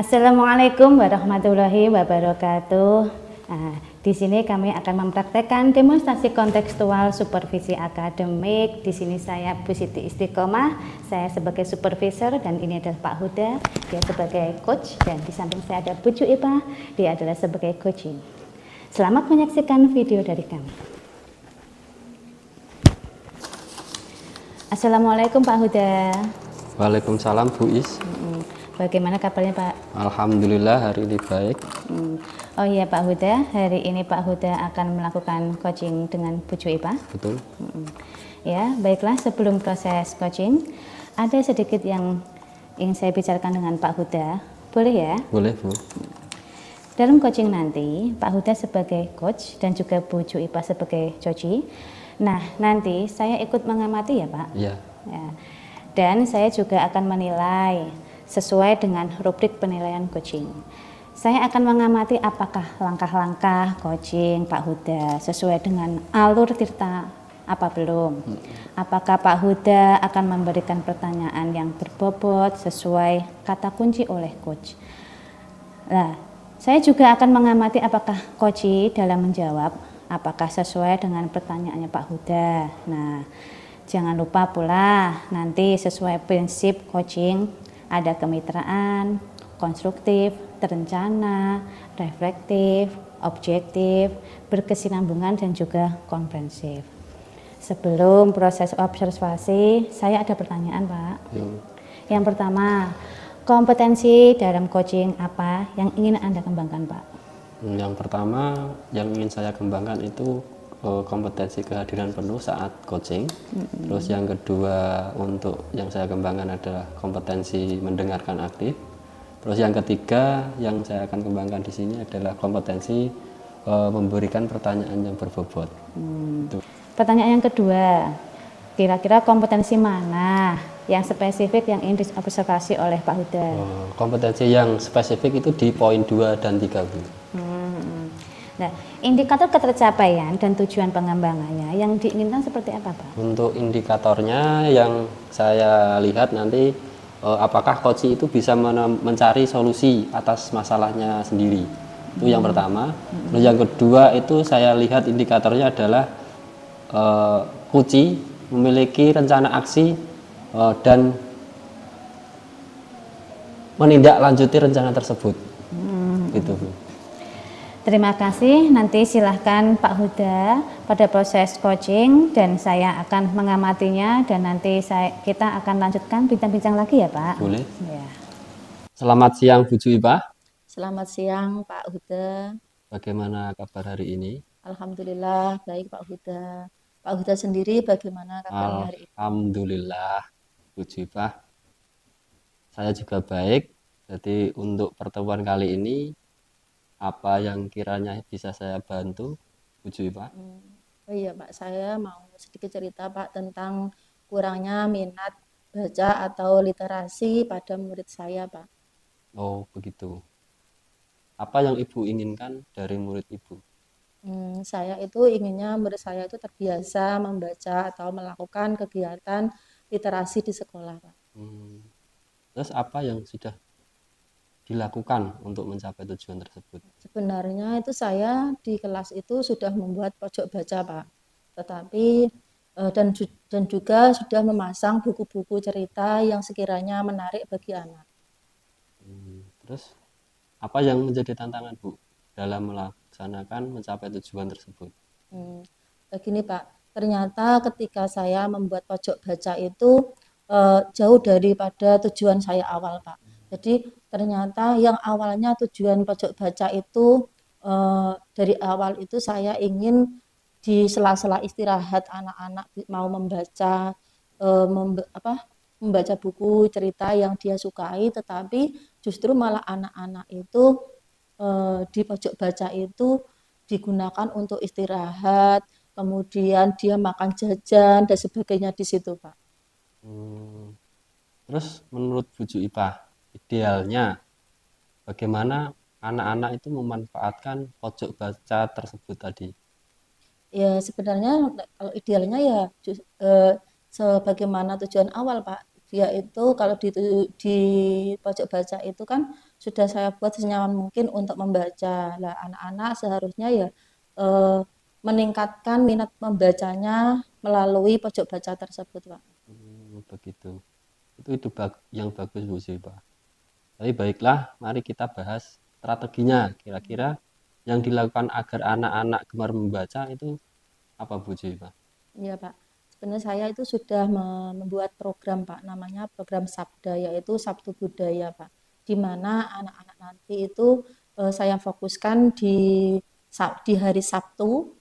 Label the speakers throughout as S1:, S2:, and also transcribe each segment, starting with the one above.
S1: Assalamualaikum warahmatullahi wabarakatuh. Di sini kami akan mempraktekkan demonstrasi kontekstual supervisi akademik. Di sini saya Bu Siti Istiqomah, saya sebagai supervisor dan ini adalah Pak Huda, dia sebagai coach, dan di samping saya ada Bu Juipa, dia adalah sebagai coaching. Selamat menyaksikan video dari kami. Assalamualaikum Pak Huda.
S2: Waalaikumsalam Bu Is.
S1: Bagaimana kabarnya Pak?
S2: Alhamdulillah hari ini baik.
S1: Oh iya Pak Huda, hari ini Pak Huda akan melakukan coaching dengan Bu Juipa.
S2: Betul.
S1: Ya, baiklah, sebelum proses coaching, ada sedikit yang ingin saya bicarakan dengan Pak Huda. Boleh ya?
S2: Boleh Bu.
S1: Dalam coaching nanti, Pak Huda sebagai coach dan juga Bu Juipa sebagai coach. Nah, nanti saya ikut mengamati ya Pak?
S2: Iya.
S1: Ya. Dan saya juga akan menilai sesuai dengan rubrik penilaian coaching. Saya akan mengamati apakah langkah-langkah coaching Pak Huda sesuai dengan alur tirta apa belum. Apakah Pak Huda akan memberikan pertanyaan yang berbobot sesuai kata kunci oleh coach. Nah, saya juga akan mengamati apakah coach dalam menjawab apakah sesuai dengan pertanyaannya Pak Huda. Nah, jangan lupa pula nanti sesuai prinsip coaching ada kemitraan, konstruktif, terencana, reflektif, objektif, berkesinambungan dan juga komprehensif. Sebelum proses observasi, saya ada pertanyaan Pak. Yang pertama, kompetensi dalam coaching apa yang ingin Anda kembangkan Pak?
S2: Yang pertama yang ingin saya kembangkan itu kompetensi kehadiran penuh saat coaching. Terus yang kedua untuk yang saya kembangkan adalah kompetensi mendengarkan aktif. Terus yang ketiga yang saya akan kembangkan di sini adalah kompetensi memberikan pertanyaan yang berbobot.
S1: Pertanyaan yang kedua, kira-kira kompetensi mana yang spesifik yang ingin diobservasi oleh Pak Huda?
S2: Kompetensi yang spesifik itu di poin 2 dan 3 Bu.
S1: Nah, indikator ketercapaian dan tujuan pengembangannya yang diinginkan seperti apa Pak?
S2: Untuk indikatornya yang saya lihat nanti apakah coach itu bisa mencari solusi atas masalahnya sendiri. Itu yang pertama. Terus yang kedua itu saya lihat indikatornya adalah coach memiliki rencana aksi dan menindaklanjuti rencana tersebut. Gitu Bu.
S1: Terima kasih, nanti silahkan Pak Huda pada proses coaching dan saya akan mengamatinya dan nanti kita akan lanjutkan bincang-bincang lagi ya Pak.
S2: Boleh.
S1: Ya.
S2: Selamat siang Bu Juipa.
S3: Selamat siang Pak Huda.
S2: Bagaimana kabar hari ini?
S3: Alhamdulillah baik Pak Huda. Pak Huda sendiri bagaimana kabarnya hari ini?
S2: Alhamdulillah Bu Juipa. Saya juga baik. Jadi untuk pertemuan kali ini apa yang kiranya bisa saya bantu, Bu Juipa?
S3: Oh iya Pak, saya mau sedikit cerita Pak tentang kurangnya minat baca atau literasi pada murid saya Pak.
S2: Oh begitu. Apa yang Ibu inginkan dari murid Ibu?
S3: Saya itu inginnya murid saya itu terbiasa membaca atau melakukan kegiatan literasi di sekolah Pak.
S2: Terus apa yang sudah dilakukan untuk mencapai tujuan tersebut?
S3: Sebenarnya itu saya di kelas itu sudah membuat pojok baca Pak, tetapi dan juga sudah memasang buku-buku cerita yang sekiranya menarik bagi anak.
S2: Terus apa yang menjadi tantangan Bu dalam melaksanakan mencapai tujuan tersebut?
S3: Begini Pak, ternyata ketika saya membuat pojok baca itu jauh daripada tujuan saya awal Pak. Jadi ternyata yang awalnya tujuan pojok baca itu dari awal itu saya ingin di sela-sela istirahat anak-anak mau membaca membaca buku cerita yang dia sukai, tetapi justru malah anak-anak itu di pojok baca itu digunakan untuk istirahat, kemudian dia makan jajan dan sebagainya di situ Pak.
S2: Terus menurut Bu Juipa, idealnya bagaimana anak-anak itu memanfaatkan pojok baca tersebut tadi?
S3: Ya sebenarnya kalau idealnya ya sebagaimana tujuan awal Pak. Dia itu kalau di pojok baca itu kan sudah saya buat senyaman mungkin untuk membaca. Lah anak-anak seharusnya ya eh, meningkatkan minat membacanya melalui pojok baca tersebut, Pak.
S2: Begitu. Itu yang bagus Bu Ziva. Tapi baiklah, mari kita bahas strateginya. Kira-kira yang dilakukan agar anak-anak gemar membaca itu apa Bu Ziva?
S3: Iya, Pak. Sebenarnya saya itu sudah membuat program, Pak, namanya program Sabda, yaitu Sabtu Budaya, Pak. Di mana anak-anak nanti itu saya fokuskan di hari Sabtu,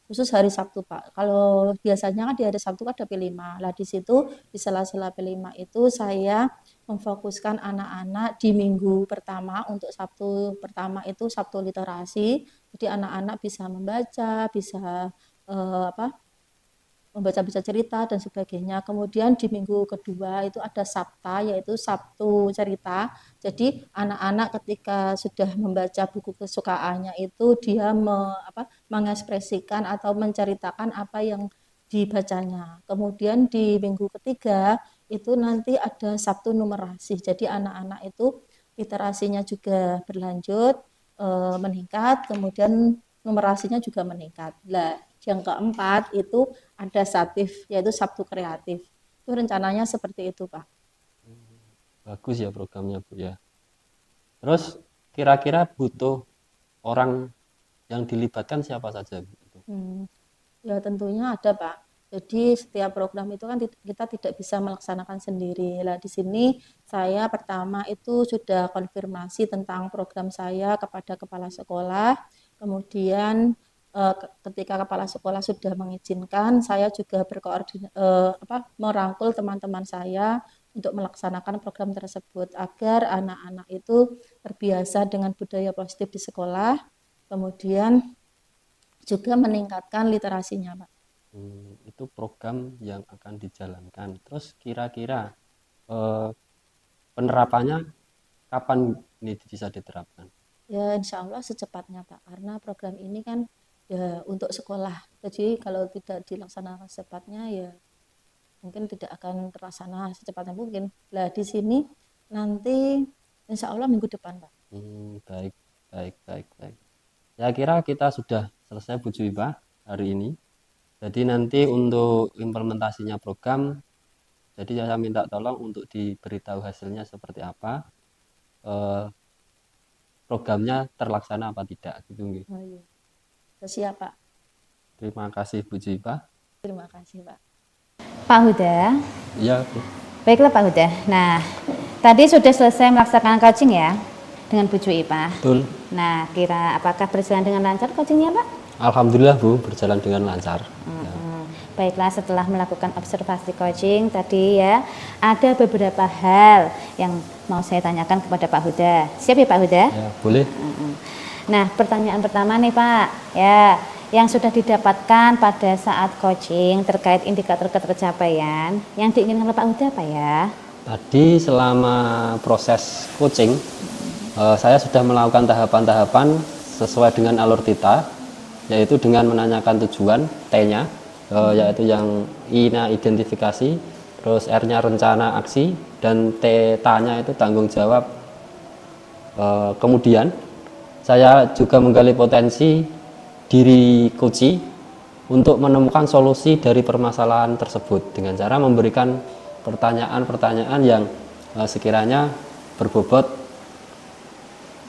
S3: khusus hari Sabtu, Pak. Kalau biasanya kan di hari Sabtu kan ada P5. Lah di situ di sela-sela P5 itu saya memfokuskan anak-anak di minggu pertama untuk Sabtu pertama itu Sabtu literasi. Jadi anak-anak bisa membaca, bisa apa membaca-baca cerita dan sebagainya. Kemudian di minggu kedua itu ada Sabta, yaitu Sabtu cerita. Jadi anak-anak ketika sudah membaca buku kesukaannya itu dia mengekspresikan atau menceritakan apa yang dibacanya. Kemudian di minggu ketiga itu nanti ada Sabtu numerasi. Jadi anak-anak itu literasinya juga berlanjut meningkat, kemudian numerasinya juga meningkat. Nah, yang keempat itu ada Satif, yaitu Sabtu kreatif. Itu rencananya seperti itu, Pak.
S2: Bagus ya programnya Bu ya. Terus kira-kira butuh orang yang dilibatkan siapa saja Bu?
S3: Ya tentunya ada, Pak. Jadi setiap program itu kan kita tidak bisa melaksanakan sendiri. Nah, di sini saya pertama itu sudah konfirmasi tentang program saya kepada kepala sekolah. Kemudian ketika kepala sekolah sudah mengizinkan, saya juga merangkul teman-teman saya untuk melaksanakan program tersebut agar anak-anak itu terbiasa dengan budaya positif di sekolah. Kemudian juga meningkatkan literasinya, Pak.
S2: Itu program yang akan dijalankan. Terus kira-kira eh, penerapannya kapan ini bisa diterapkan?
S3: Ya, insya Allah secepatnya, Pak. Karena program ini kan ya untuk sekolah. Jadi kalau tidak dilaksanakan secepatnya ya mungkin tidak akan terlaksana secepatnya mungkin. Nah, di sini nanti insya Allah minggu depan, Pak.
S2: Baik, baik, baik, baik. Ya kira kita sudah selesai Bu Juwibah hari ini. Jadi nanti untuk implementasinya program, jadi saya minta tolong untuk diberitahu hasilnya seperti apa, programnya terlaksana apa tidak, gitu.
S3: Oh, iya. Siap, Pak.
S2: Terima kasih Bu Juwibah.
S3: Terima kasih, Pak.
S1: Pak Huda.
S2: Iya Bu.
S1: Baiklah Pak Huda. Nah, tadi sudah selesai melaksanakan coaching ya dengan Bu Juwibah.
S2: Betul.
S1: Nah, kira apakah berjalan dengan lancar coachingnya Pak?
S2: Alhamdulillah Bu, berjalan dengan lancar. Ya.
S1: Baiklah, setelah melakukan observasi coaching tadi ya, ada beberapa hal yang mau saya tanyakan kepada Pak Huda. Siap ya Pak Huda?
S2: Ya, boleh.
S1: Nah, pertanyaan pertama nih Pak, ya, yang sudah didapatkan pada saat coaching terkait indikator ketercapaian yang diinginkan oleh Pak Huda apa ya?
S2: Tadi selama proses coaching, saya sudah melakukan tahapan-tahapan sesuai dengan alur tita, yaitu dengan menanyakan tujuan, T-nya, yaitu yang I-nya identifikasi, terus R-nya rencana aksi, dan T-nya itu tanggung jawab. Kemudian saya juga menggali potensi diri coach untuk menemukan solusi dari permasalahan tersebut dengan cara memberikan pertanyaan-pertanyaan yang sekiranya berbobot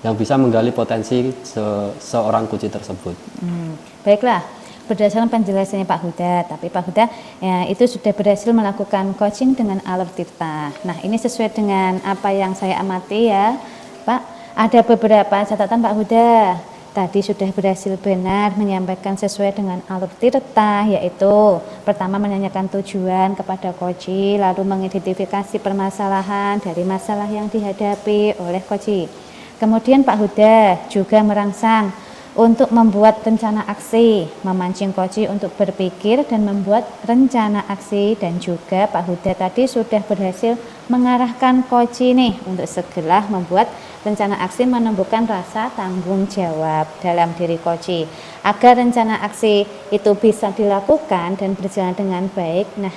S2: yang bisa menggali potensi seorang coach tersebut.
S1: Baiklah, berdasarkan penjelasannya Pak Huda, tapi Pak Huda ya, itu sudah berhasil melakukan coaching dengan alur tirta. Nah, ini sesuai dengan apa yang saya amati ya, Pak. Ada beberapa catatan Pak Huda. Tadi sudah berhasil benar menyampaikan sesuai dengan alur tirta, yaitu pertama menanyakan tujuan kepada coach, lalu mengidentifikasi permasalahan dari masalah yang dihadapi oleh coach. Kemudian Pak Huda juga merangsang untuk membuat rencana aksi, memancing coach untuk berpikir dan membuat rencana aksi, dan juga Pak Huda tadi sudah berhasil mengarahkan coach nih untuk segera membuat rencana aksi, menumbuhkan rasa tanggung jawab dalam diri coach agar rencana aksi itu bisa dilakukan dan berjalan dengan baik. Nah,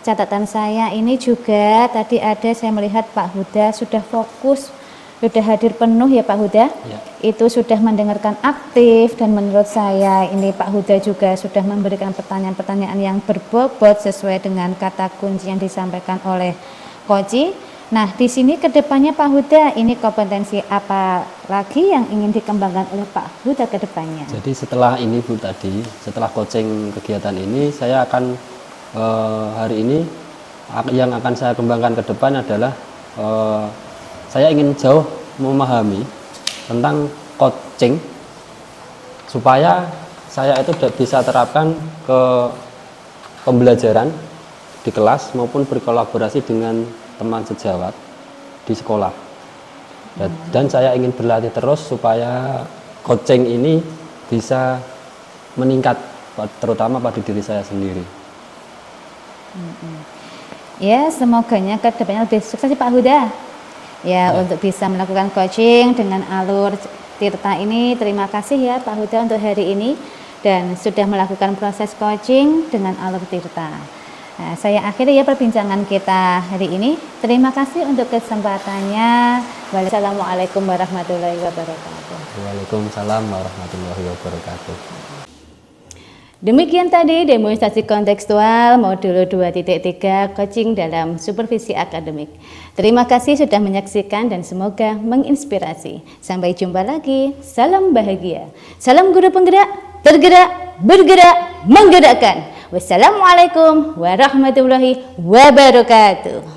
S1: catatan saya ini juga tadi ada saya melihat Pak Huda sudah fokus, sudah hadir penuh ya Pak Huda.
S2: Ya.
S1: Itu sudah mendengarkan aktif dan menurut saya ini Pak Huda juga sudah memberikan pertanyaan-pertanyaan yang berbobot sesuai dengan kata kunci yang disampaikan oleh Koci. Nah, di sini kedepannya Pak Huda, ini kompetensi apa lagi yang ingin dikembangkan oleh Pak Huda kedepannya?
S2: Jadi setelah ini Bu tadi, setelah coaching kegiatan ini, saya akan hari ini yang akan saya kembangkan ke depan adalah saya ingin jauh memahami tentang coaching supaya saya itu bisa terapkan ke pembelajaran di kelas maupun berkolaborasi dengan teman sejawat di sekolah. Dan saya ingin berlatih terus supaya coaching ini bisa meningkat terutama pada diri saya sendiri.
S1: Ya, semoganya ke depannya lebih sukses Pak Huda. Ya, untuk bisa melakukan coaching dengan alur Tirta ini. Terima kasih ya Pak Huda untuk hari ini dan sudah melakukan proses coaching dengan alur Tirta. Nah, saya akhiri ya perbincangan kita hari ini. Terima kasih untuk kesempatannya. Wassalamualaikum warahmatullahi wabarakatuh.
S2: Waalaikumsalam warahmatullahi wabarakatuh.
S1: Demikian tadi demonstrasi kontekstual modul 2.3 coaching dalam supervisi akademik. Terima kasih sudah menyaksikan dan semoga menginspirasi. Sampai jumpa lagi. Salam bahagia. Salam guru penggerak, tergerak, bergerak, menggerakkan. Wassalamualaikum warahmatullahi wabarakatuh.